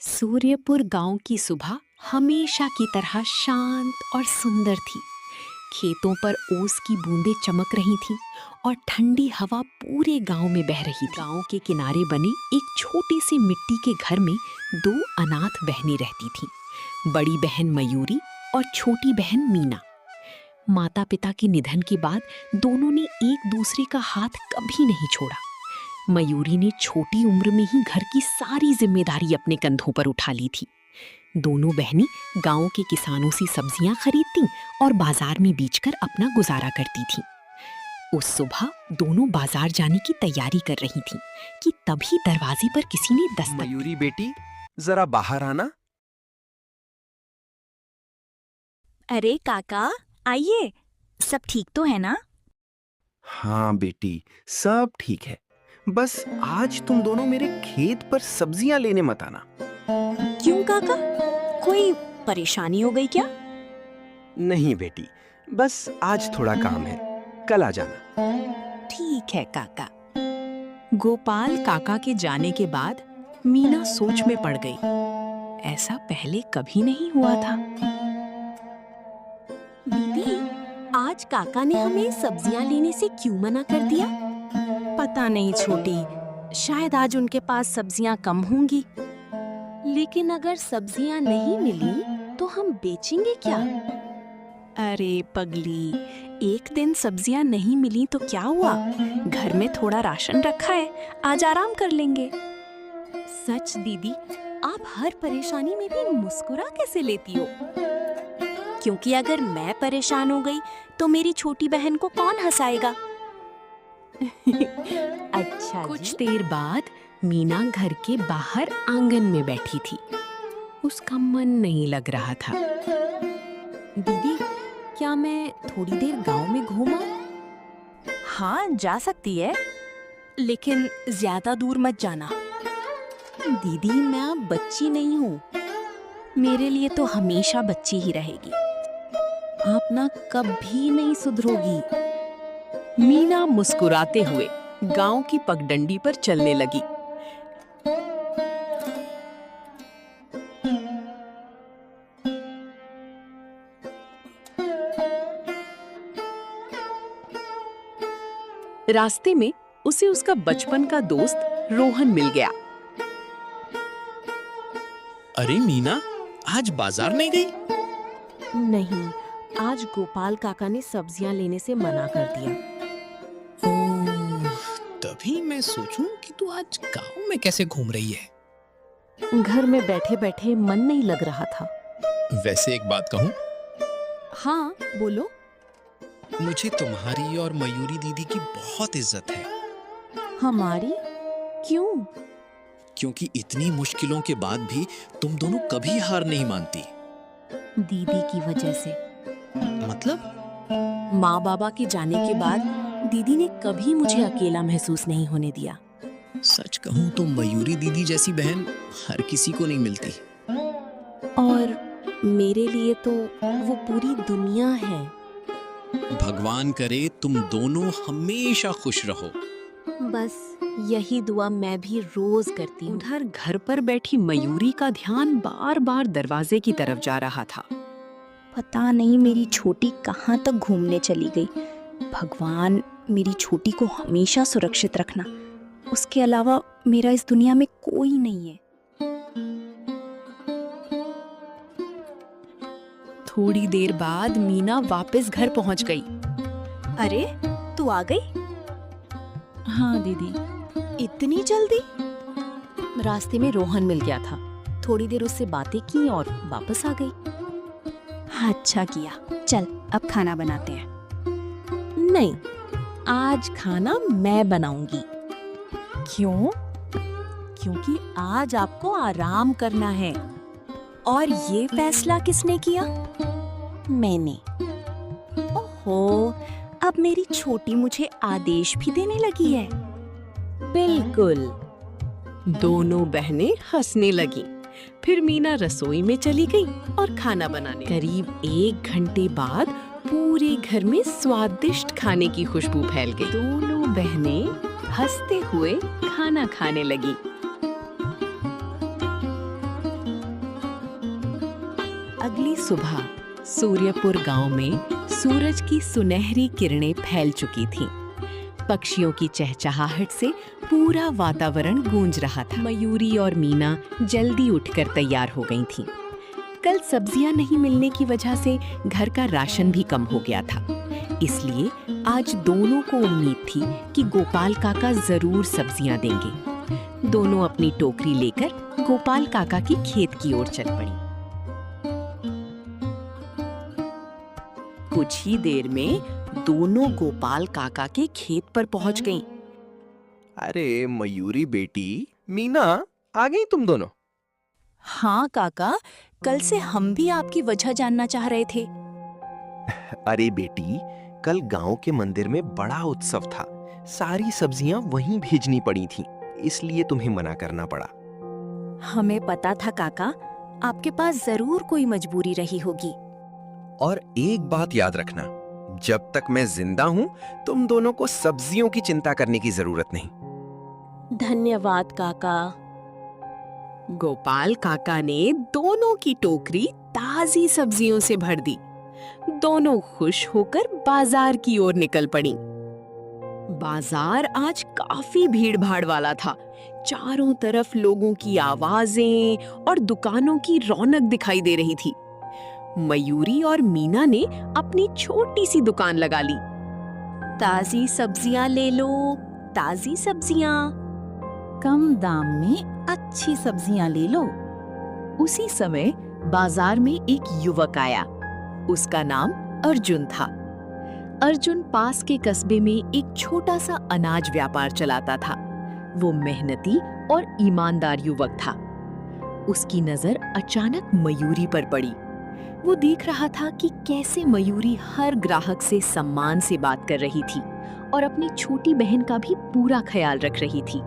सूर्यपुर गांव की सुबह हमेशा की तरह शांत और सुंदर थी। खेतों पर ओस की बूंदें चमक रही थीं और ठंडी हवा पूरे गांव में बह रही थी। गांव के किनारे बने एक छोटे से मिट्टी के घर में दो अनाथ बहनें रहती थीं, बड़ी बहन मयूरी और छोटी बहन मीना। माता पिता के निधन के बाद दोनों ने एक दूसरे का हाथ कभी नहीं छोड़ा। मयूरी ने छोटी उम्र में ही घर की सारी जिम्मेदारी अपने कंधों पर उठा ली थी। दोनों बहनें गांव के किसानों से सब्जियां खरीदती और बाजार में बेचकर अपना गुजारा करती थीं। उस सुबह दोनों बाजार जाने की तैयारी कर रही थीं कि तभी दरवाजे पर किसी ने दस्तक। मयूरी बेटी, जरा बाहर आना। अरे काका, आइए। सब ठीक तो है ना? हाँ बेटी, सब ठीक है। बस आज तुम दोनों मेरे खेत पर सब्जियां लेने मत आना। क्यों काका, कोई परेशानी हो गई क्या? नहीं बेटी, बस आज थोड़ा काम है, कल आ जाना। ठीक है काका। गोपाल काका के जाने के बाद मीना सोच में पड़ गई। ऐसा पहले कभी नहीं हुआ था। दीदी, आज काका ने हमें सब्जियां लेने से क्यों मना कर दिया? पता नहीं छोटी, शायद आज उनके पास सब्जियां कम होंगी। लेकिन अगर सब्जियां नहीं मिली तो हम बेचेंगे क्या? अरे पगली, एक दिन सब्जियां नहीं मिली तो क्या हुआ? घर में थोड़ा राशन रखा है, आज आराम कर लेंगे। सच दीदी, आप हर परेशानी में भी मुस्कुरा कैसे लेती हो? क्योंकि अगर मैं परेशान हो गई तो मेरी छोटी बहन को कौन हंसाएगा? अच्छा कुछ देर बाद मीना घर के बाहर आंगन में बैठी थी। उसका मन नहीं लग रहा था। दीदी, क्या मैं थोड़ी देर गांव में घूमा? हाँ, जा सकती है, लेकिन ज्यादा दूर मत जाना। दीदी, मैं अब बच्ची नहीं हूँ। मेरे लिए तो हमेशा बच्ची ही रहेगी। आप ना कभी नहीं सुधरोगी। मीना मुस्कुराते हुए गांव की पगडंडी पर चलने लगी। रास्ते में उसे उसका बचपन का दोस्त रोहन मिल गया। अरे मीना, आज बाजार नहीं गई? नहीं, आज गोपाल काका ने सब्जियां लेने से मना कर दिया। ओह, तभी मैं सोचूं कि तू आज गांव में कैसे घूम रही है। घर में बैठे बैठे मन नहीं लग रहा था। वैसे एक बात कहूं, हाँ, बोलो। मुझे तुम्हारी और मयूरी दीदी की बहुत इज्जत है। हमारी? क्यों? क्योंकि इतनी मुश्किलों के बाद भी तुम दोनों कभी हार नहीं मानती। दीदी की वजह से। मतलब? माँ बाबा के जाने के बाद दीदी ने कभी मुझे अकेला महसूस नहीं होने दिया। सच कहूं तो मयूरी दीदी जैसी बहन हर किसी को नहीं मिलती। और मेरे लिए तो वो पूरी दुनिया है। भगवान करे तुम दोनों हमेशा खुश रहो। बस यही दुआ मैं भी रोज करती हूँ। उधर घर पर बैठी मयूरी का ध्यान बार बार दरवाजे की तरफ जा रहा था। पता नहीं मेरी छोटी कहाँ तक घूमने चली गई। भगवान, मेरी छोटी को हमेशा सुरक्षित रखना। उसके अलावा मेरा इस दुनिया में कोई नहीं है। थोड़ी देर बाद मीना वापस घर पहुंच गई। अरे, तू आ गई? हाँ दीदी। इतनी जल्दी? रास्ते में रोहन मिल गया था, थोड़ी देर उससे बातें की और वापस आ गई। अच्छा किया। चल, अब खाना बनाते हैं। नहीं, आज खाना मैं बनाऊंगी। क्यों? क्योंकि आज आपको आराम करना है। और ये फैसला किसने किया? मैंने। ओहो, अब मेरी छोटी मुझे आदेश भी देने लगी है। बिल्कुल। दोनों बहनें हंसने लगीं। फिर मीना रसोई में चली गई और खाना बनाने। करीब 1 घंटे बाद पूरे घर में स्वादिष्ट खाने की खुशबू फैल गई। दोनों बहनें हंसते हुए खाना खाने लगी। अगली सुबह सूर्यपुर गांव में सूरज की सुनहरी किरणें फैल चुकी थीं। पक्षियों की चहचहाहट से पूरा वातावरण गूंज रहा था। मयूरी और मीना जल्दी उठकर तैयार हो गई थीं। कल सब्जियां नहीं मिलने की वजह से घर का राशन भी कम हो गया था, इसलिए आज दोनों को उम्मीद थी कि गोपाल काका जरूर सब्जियां देंगे। दोनों अपनी टोकरी लेकर गोपाल काका की खेत की ओर चल पड़ी। कुछ ही देर में दोनों गोपाल काका के खेत पर पहुंच गईं। अरे मयूरी बेटी, मीना, आ गई तुम दोनों? हाँ काका, कल से हम भी आपकी वजह जानना चाह रहे थे। अरे बेटी, कल गांव के मंदिर में बड़ा उत्सव था। सारी सब्जियां वहीं भेजनी पड़ी थीं, इसलिए तुम्हें मना करना पड़ा। हमें पता था काका, आपके पास जरूर कोई मजबूरी रही होगी। और एक बात याद रखना, जब तक मैं जिंदा हूं तुम दोनों को सब्जियों की चिंता करने की जरूरत नहीं। धन्यवाद काका। गोपाल काका ने दोनों की टोकरी ताजी सब्जियों से भर दी। दोनों खुश होकर बाजार की ओर निकल पड़ी। बाजार आज काफी भीड़-भाड़ वाला था। चारों तरफ लोगों की आवाजें और दुकानों की रौनक दिखाई दे रही थी। मयूरी और मीना ने अपनी छोटी सी दुकान लगा ली। ताजी सब्जियां ले लो, ताजी सब्जियां, कम दाम में अच्छी सब्जियां ले लो। उसी समय बाजार में एक युवक आया। उसका नाम अर्जुन था। अर्जुन पास के कस्बे में एक छोटा सा अनाज व्यापार चलाता था। वो मेहनती और ईमानदार युवक था। उसकी नजर अचानक मयूरी पर पड़ी। वो देख रहा था कि कैसे मयूरी हर ग्राहक से सम्मान से बात कर रही थी और अपनी छोटी बहन का भी पूरा ख्याल रख रही थी।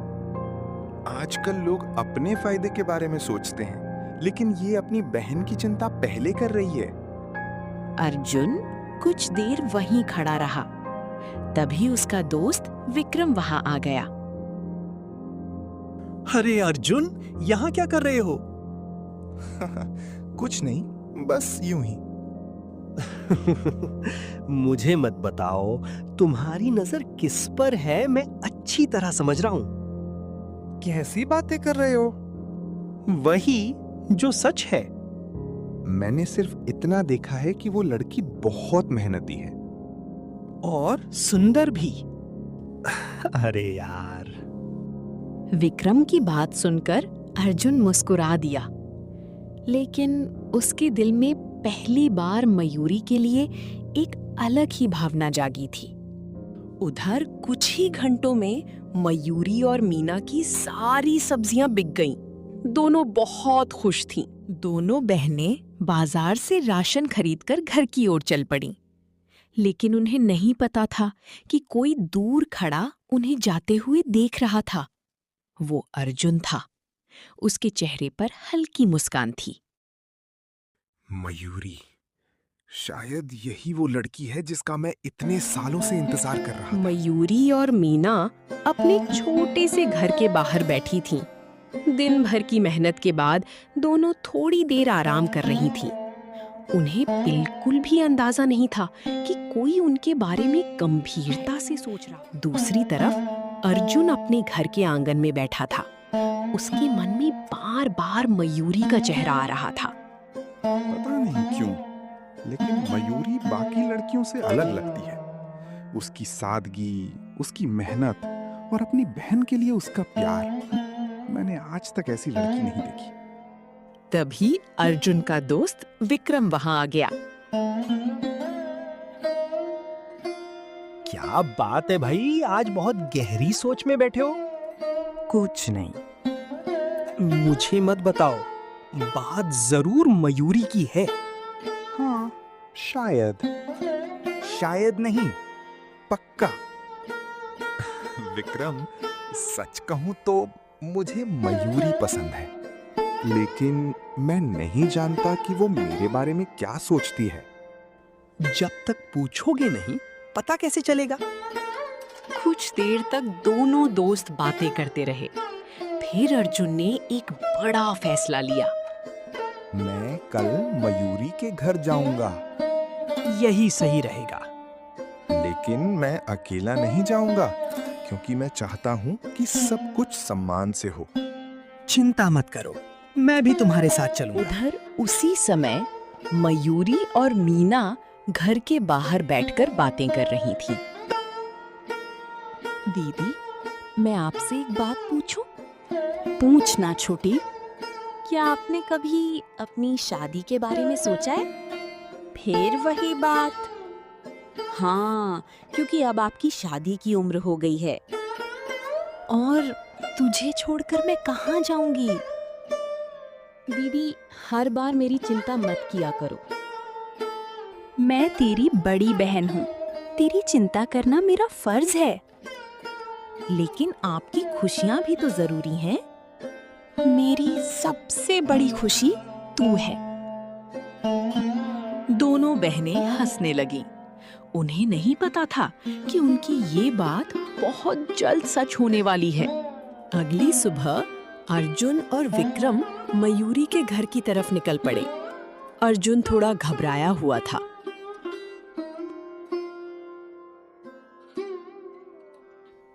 आजकल लोग अपने फायदे के बारे में सोचते हैं, लेकिन ये अपनी बहन की चिंता पहले कर रही है। अर्जुन कुछ देर वहीं खड़ा रहा। तभी उसका दोस्त विक्रम वहां आ गया। अरे अर्जुन, यहाँ क्या कर रहे हो? कुछ नहीं, बस यूं ही। मुझे मत बताओ, तुम्हारी नजर किस पर है मैं अच्छी तरह समझ रहा हूँ। कैसी बातें कर रहे हो? वही जो सच है। मैंने सिर्फ इतना देखा है कि वो लड़की बहुत मेहनती है और सुंदर भी। अरे यार। विक्रम की बात सुनकर अर्जुन मुस्कुरा दिया, लेकिन उसके दिल में पहली बार मयूरी के लिए एक अलग ही भावना जागी थी। उधर कुछ ही घंटों में मयूरी और मीना की सारी सब्जियां बिक गईं। दोनों बहुत खुश थीं। दोनों बहनें बाजार से राशन खरीदकर घर की ओर चल पड़ीं। लेकिन उन्हें नहीं पता था कि कोई दूर खड़ा उन्हें जाते हुए देख रहा था। वो अर्जुन था। उसके चेहरे पर हल्की मुस्कान थी। मयूरी, शायद यही वो लड़की है जिसका मैं इतने सालों से इंतजार कर रहा था। मयूरी और मीना अपने छोटे से घर के बाहर बैठी थीं। दिन भर की मेहनत के बाद दोनों थोड़ी देर आराम कर रही थीं। उन्हें बिल्कुल भी अंदाजा नहीं था कि कोई उनके बारे में गंभीरता से सोच रहा। दूसरी तरफ अर्जुन अपने घर के आंगन में बैठा था। उसके मन में बार-बार मयूरी का चेहरा आ रहा था। पता नहीं क्यों, लेकिन मयूरी बाकी लड़कियों से अलग लगती है। उसकी सादगी, उसकी मेहनत और अपनी बहन के लिए उसका प्यार, मैंने आज तक ऐसी लड़की नहीं देखी। तभी अर्जुन का दोस्त विक्रम वहां आ गया। क्या बात है भाई, आज बहुत गहरी सोच में बैठे हो। कुछ नहीं। मुझे मत बताओ, बात जरूर मयूरी की है। हाँ, शायद नहीं, पक्का। विक्रम, सच कहूं तो मुझे मयूरी पसंद है, लेकिन मैं नहीं जानता कि वो मेरे बारे में क्या सोचती है। जब तक पूछोगे नहीं, पता कैसे चलेगा? कुछ देर तक दोनों दोस्त बातें करते रहे। फिर अर्जुन ने एक बड़ा फैसला लिया। मैं कल मयूरी के घर जाऊंगा, यही सही रहेगा। लेकिन मैं अकेला नहीं जाऊंगा क्योंकि मैं चाहता हूं कि सब कुछ सम्मान से हो। चिंता मत करो, मैं भी तुम्हारे साथ चलूंगा। उधर उसी समय मयूरी और मीना घर के बाहर बैठकर बातें कर रही थीं। दीदी, मैं आपसे एक बात पूछूं? पूछना छोटी। क्या आपने कभी अपनी शादी के बारे में सोचा है? फिर वही बात। हाँ, क्योंकि अब आपकी शादी की उम्र हो गई है और तुझे छोड़कर मैं कहाँ जाऊंगी? दीदी, हर बार मेरी चिंता मत किया करो। मैं तेरी बड़ी बहन हूँ, तेरी चिंता करना मेरा फर्ज है। लेकिन आपकी खुशियाँ भी तो जरूरी हैं। मेरी सबसे बड़ी खुशी तू है। दोनों बहनें हंसने लगीं। उन्हें नहीं पता था कि उनकी ये बात बहुत जल्द सच होने वाली है। अगली सुबह अर्जुन और विक्रम मयूरी के घर की तरफ निकल पड़े। अर्जुन थोड़ा घबराया हुआ था।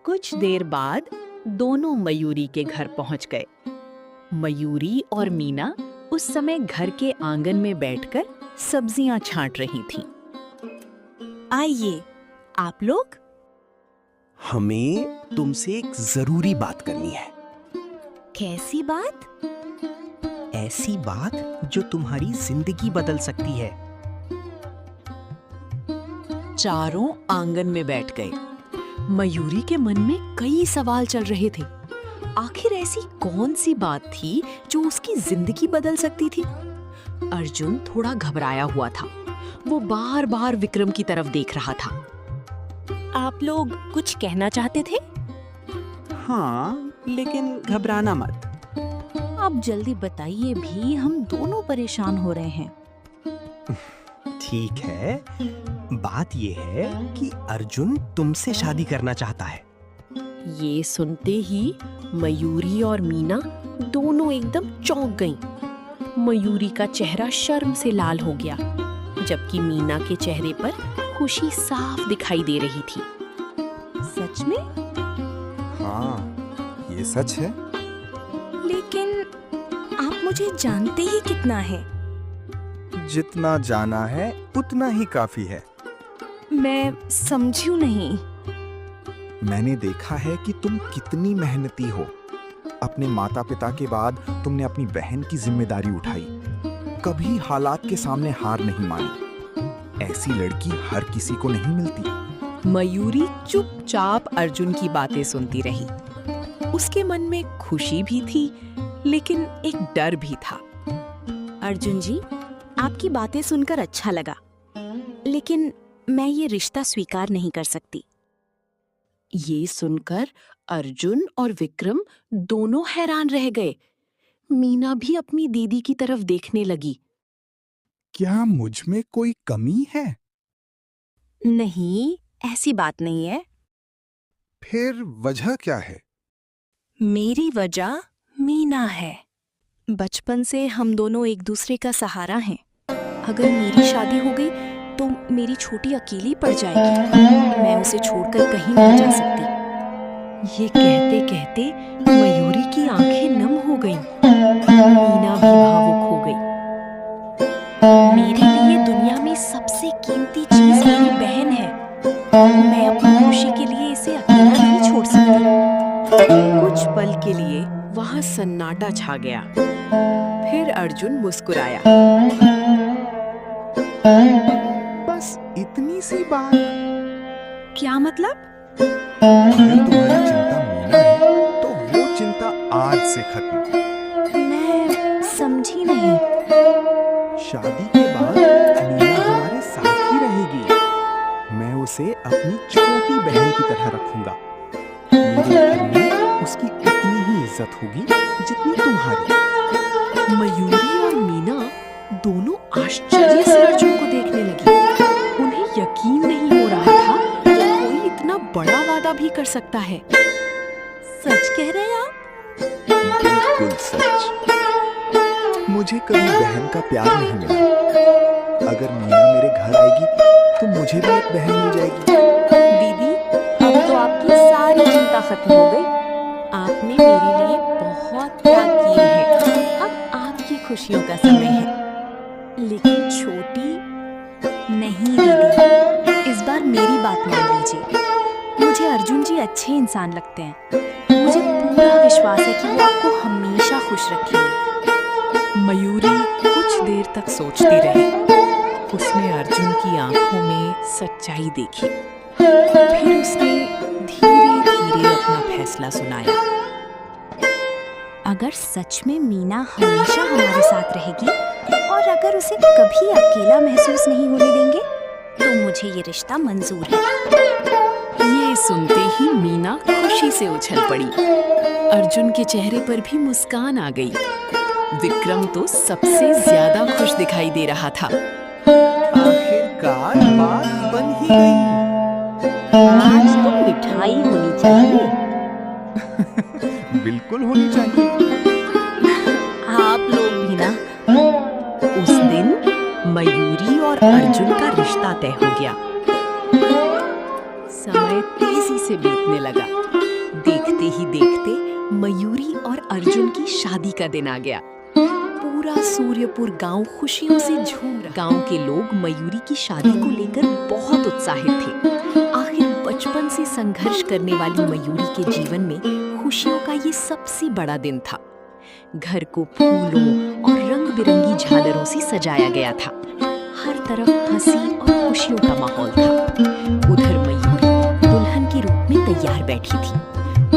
कुछ देर बाद दोनों मयूरी के घर पहुंच गए। मयूरी और मीना उस समय घर के आंगन में बैठकर सब्जियां छांट रही थीं। आइए, आप लोग। हमें तुमसे एक जरूरी बात करनी है। कैसी बात? ऐसी बात जो तुम्हारी जिंदगी बदल सकती है। चारों आंगन में बैठ गए। मयूरी के मन में कई सवाल चल रहे थे। आखिर ऐसी कौन सी बात थी जो उसकी जिंदगी बदल सकती थी? अर्जुन थोड़ा घबराया हुआ था। वो बार बार विक्रम की तरफ देख रहा था। आप लोग कुछ कहना चाहते थे? हाँ, लेकिन घबराना मत। आप जल्दी बताइए भी, हम दोनों परेशान हो रहे हैं। ठीक है, बात ये है कि अर्जुन तुमसे शादी करना चाहता है। ये सुनते ही मयूरी और मीना दोनों एकदम चौंक गईं। मयूरी का चेहरा शर्म से लाल हो गया, जबकि मीना के चेहरे पर खुशी साफ दिखाई दे रही थी। सच में? हाँ, ये सच है। लेकिन आप मुझे जानते ही कितना है। जितना जाना है उतना ही काफी है। मैं समझी नहीं। मैंने देखा है कि तुम कितनी मेहनती हो। अपने माता पिता के बाद तुमने अपनी बहन की जिम्मेदारी उठाई, कभी हालात के सामने हार नहीं मानी। ऐसी लड़की हर किसी को नहीं मिलती। मयूरी चुपचाप अर्जुन की बातें सुनती रही। उसके मन में खुशी भी थी, लेकिन एक डर भी था। अर्जुन जी, आपकी बातें सुनकर अच्छा लगा, लेकिन मैं ये रिश्ता स्वीकार नहीं कर सकती। ये सुनकर अर्जुन और विक्रम दोनों हैरान रह गए। मीना भी अपनी दीदी की तरफ देखने लगी। क्या मुझ में कोई कमी है? नहीं, ऐसी बात नहीं है। फिर वजह क्या है? मेरी वजह मीना है। बचपन से हम दोनों एक दूसरे का सहारा हैं। अगर मेरी शादी हो गई तो मेरी छोटी अकेली पड़ जाएगी। मैं उसे छोड़कर कहीं नहीं जा सकती। ये कहते कहते मयूरी की आंखें नम हो गईं। मीना भी भावुक हो गई। मेरे लिए दुनिया में सबसे कीमती चीज मेरी बहन है। मैं अपनी खुशी के लिए इसे अकेला नहीं छोड़ सकती। कुछ पल के लिए वहां सन्नाटा छा गया। फिर अर्जुन मुस्कुराया। बस इतनी सी बात। क्या मतलब? अगर तुम्हारी चिंता मीना है तो वो चिंता आज से खत्म। मैं समझी नहीं। शादी के बाद मीना हमारे साथ ही रहेगी। मैं उसे अपनी छोटी बहन की तरह रखूंगा। मेरे घर में उसकी उतनी ही इज्जत होगी जितनी तुम्हारी। मयूरी और मीना दोनों आश्चर्य से अर्जुन को देखने लगी। उन्हें यकीन नहीं हो रहा था कि कोई इतना बड़ा वादा भी कर सकता है। सच कह रहे हैं आप? बिल्कुल सच। मुझे कभी बहन का प्यार नहीं मिला। अगर मीना मेरे घर आएगी तो मुझे भी एक बहन मिल जाएगी। दीदी, अब तो आपकी सारी चिंता खत्म हो गई। आपने मेरे लिए बहुत त्याग किए हैं। अब आपकी खुशियों का समय है। लेकिन छोटी, नहीं दीदी, इस बार मेरी बात मान लीजिए। मुझे अर्जुन जी अच्छे इंसान लगते हैं। मुझे पूरा विश्वास है कि वो आपको हमेशा खुश रखेंगे। मयूरी कुछ देर तक सोचती रही। उसने अर्जुन की आंखों में सच्चाई देखी। फिर उसने धीरे-धीरे अपना फैसला सुनाया। अगर सच में मीना हमेशा हमारे साथ रहेगी और अगर उसे कभी अकेला महसूस नहीं होने देंगे, तो मुझे ये रिश्ता मंजूर है। ये सुनते ही मीना खुशी से उछल पड़ी। अर्जुन के चेहरे पर भी मुस्कान आ गई। विक्रम तो सबसे ज्यादा खुश दिखाई दे रहा था। आखिरकार बात बन ही गई। आज तो मिठाई होनी चाहिए। बिल्कुल होनी चाहिए। आप लोग भी ना। उस दिन मयूरी और अर्जुन का रिश्ता तय हो गया। समय तेजी से बीतने लगा। देखते ही देखते मयूरी और अर्जुन की शादी का दिन आ गया। पूरा सूर्यपुर गांव खुशियों से झूम रहा। गांव के लोग मयूरी की शादी को लेकर बहुत उत्साहित थे। आखिर बचपन से संघर्ष करने वाली मयूरी के जीवन में खुशियों का ये सबसे बड़ा दिन था। घर को फूलों और रंग-बिरंगी झालरों से सजाया गया था। हर तरफ हंसी और खुशियों का माहौल था। उधर मयूरी दुल्हन के रूप में तैयार बैठी थी।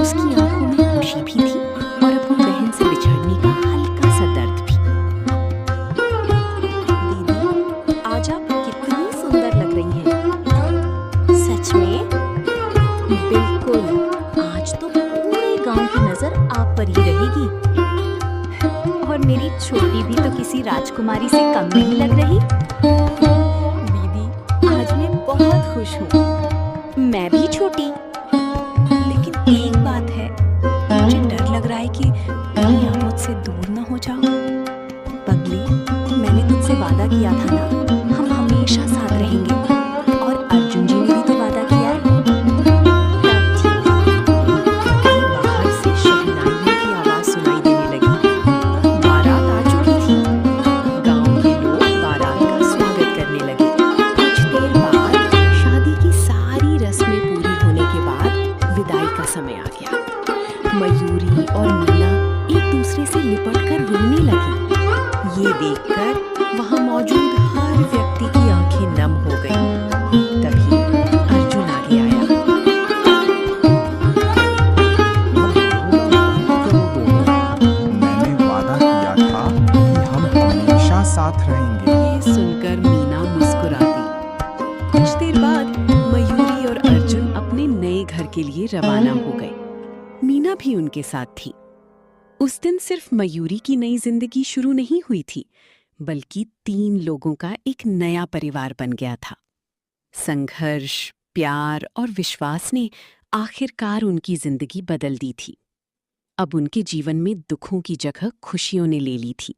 उसकी आंखों में खुशी भी थी और अपनी बहन से बिछड़ने का हल्का सा दर्द भी। दीदी, आज आप कितनी सुंदर लग रही हैं। सच में? बिल्कुल। आज तो पूरे गांव की नजर आप पर ही रहेगी। और मेरी छोटी भी तो किसी राजकुमारी से कम नहीं लग रही। दीदी, आज मैं बहुत खुश हूँ। मैं भी छोटी। लेकिन एक बात है, मुझे डर लग रहा है कि कहीं आप मुझसे दूर न हो जाओ। पगली, मैंने तुझसे वादा किया था ना, हम हमेशा साथ रहेंगे। और अर्जुन जी ने भी तो वादा किया है। तब ठीक। कहीं बाहर से शहनाइयों की आवाज सुनाई देने लगी। बारात आ चुकी थी। गांव के लोग बारात का स्वागत करने लगे। कुछ देर बाद शादी की सारी रस्में पूरी होने के बाद विदाई का समय आ गया। मयूरी और मीना एक दूसरे से लिपटकर रोने लगी। ये देखकर वहां मौजूद हर व्यक्ति की आंखें नम हो गईं। तभी अर्जुन आगे आया। मैंने वादा किया था कि हम हमेशा साथ रहेंगे। ये सुनकर मीना मुस्कुरा दी। कुछ देर बाद मयूरी और अर्जुन अपने नए घर के लिए रवाना हो गए। मीना भी उनके साथ थी। उस दिन सिर्फ मयूरी की नई जिंदगी शुरू नहीं हुई थी, बल्कि 3 लोगों का एक नया परिवार बन गया था। संघर्ष, प्यार और विश्वास ने आखिरकार उनकी जिंदगी बदल दी थी। अब उनके जीवन में दुखों की जगह खुशियों ने ले ली थी।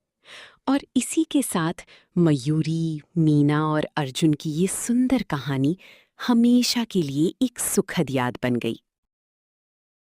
और इसी के साथ मयूरी, मीना और अर्जुन की ये सुंदर कहानी हमेशा के लिए एक सुखद याद बन गई।